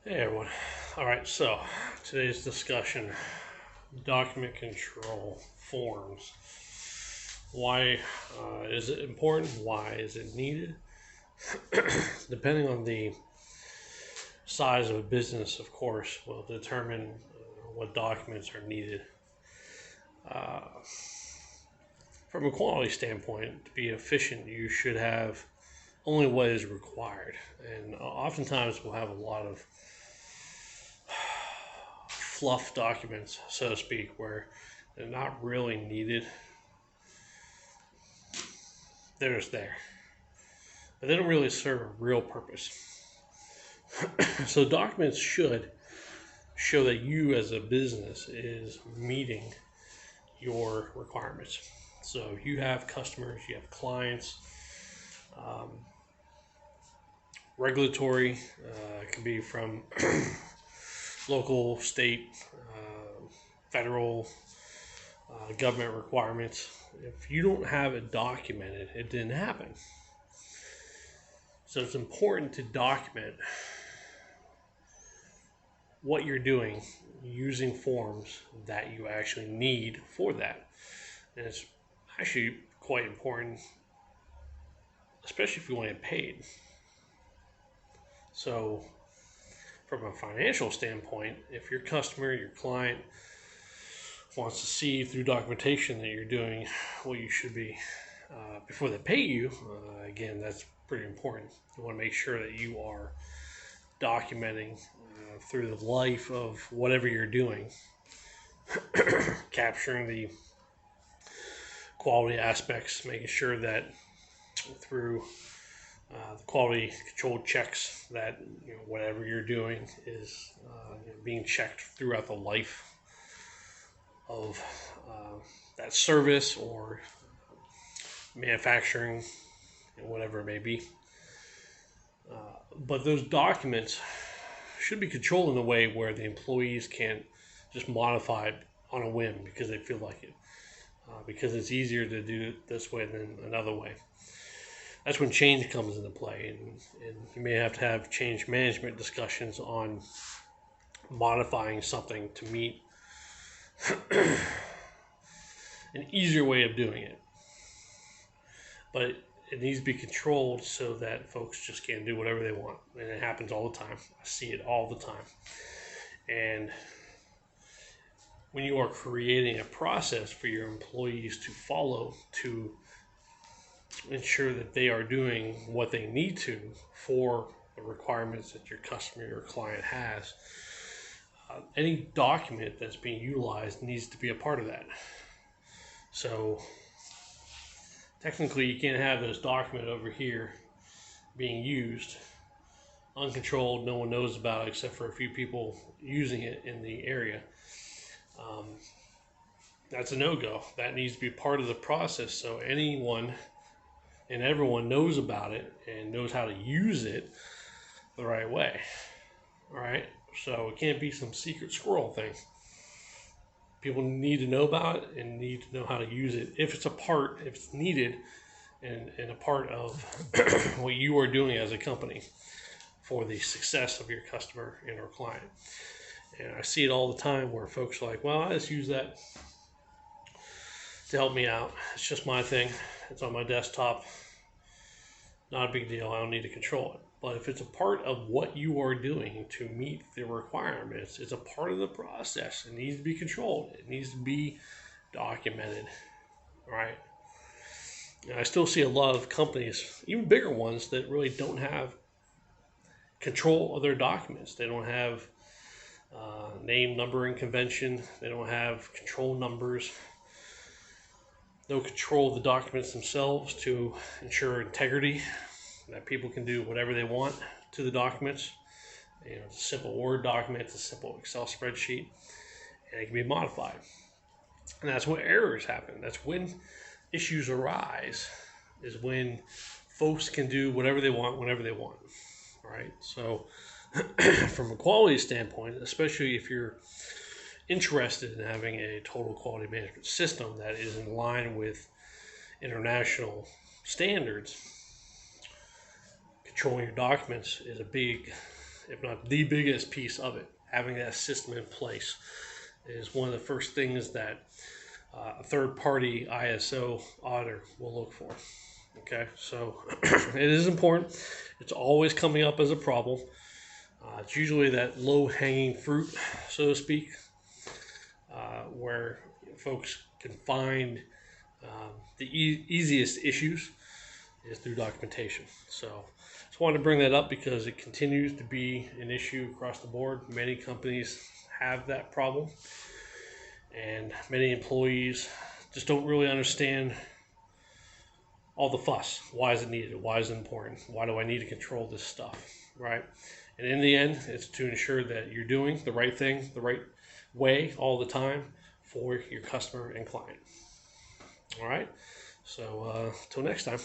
Hey everyone. All right, so today's discussion, document control forms. Why is it important? Why is it needed? Depending on the size of a business, of course, will determine what documents are needed. Uh, from a quality standpoint, to be efficient, you should have only what is required. And oftentimes we'll have a lot of fluff documents, so to speak, where they're not really needed. They're just there, but they don't really serve a real purpose. So documents should show that you as a business is meeting your requirements. So you have customers, you have clients, um, regulatory, it can be from local, state, federal, government requirements. If you don't have it documented, it didn't happen. So it's important to document what you're doing using forms that you actually need for that. And it's actually quite important, especially if you want to get paid. So, from a financial standpoint, if your customer, your client wants to see through documentation that you're doing what you should be before they pay you, again, that's pretty important. You want to make sure that you are documenting through the life of whatever you're doing, capturing the quality aspects, making sure that through the quality control checks that whatever you're doing is being checked throughout the life of that service or manufacturing and whatever it may be. But those documents should be controlled in a way where the employees can't just modify it on a whim because they feel like it. Because it's easier to do it this way than another way. That's when change comes into play, and you may have to have change management discussions on modifying something to meet an easier way of doing it. But it needs to be controlled so that folks just can't do whatever they want. And it happens all the time. I see it all the time. And when you are creating a process for your employees to follow to ensure that they are doing what they need to for the requirements that your customer or client has, any document that's being utilized needs to be a part of that. So technically you can't have this document over here being used uncontrolled, no one knows about it except for a few people using it in the area. That's a no-go. That needs to be part of the process so anyone and everyone knows about it and knows how to use it the right way. All right, so it can't be some secret squirrel thing. People need to know about it and need to know how to use it if it's needed, and a part of what you are doing as a company for the success of your customer and or client. And I see it all the time where folks are like, well, I just use that to help me out. It's just my thing. It's on my desktop. Not a big deal. I don't need to control it. But if it's a part of what you are doing to meet the requirements, it's a part of the process. It needs to be controlled. It needs to be documented. All right. And I still see a lot of companies, even bigger ones, that really don't have control of their documents. They don't have name, number, and convention. They don't have control numbers. No control of the documents themselves to ensure integrity, that people can do whatever they want to the documents. It's a simple Word document, it's a simple Excel spreadsheet, and it can be modified. And that's when errors happen. That's when issues arise, is when folks can do whatever they want, whenever they want. All right, so from a quality standpoint, especially if you're interested in having a total quality management system that is in line with international standards, controlling your documents is a big if not the biggest piece of it. Having that system in place is one of the first things that a third-party ISO auditor will look for. Okay, so it is important. It's always coming up as a problem. It's usually that low-hanging fruit, so to speak, where folks can find the easiest issues is through documentation. So just wanted to bring that up because it continues to be an issue across the board. Many companies have that problem, and many employees just don't really understand all the fuss. Why is it needed? Why is it important? Why do I need to control this stuff, right? And in the end, it's to ensure that you're doing the right thing, the right way all the time for your customer and client. All right, so till next time.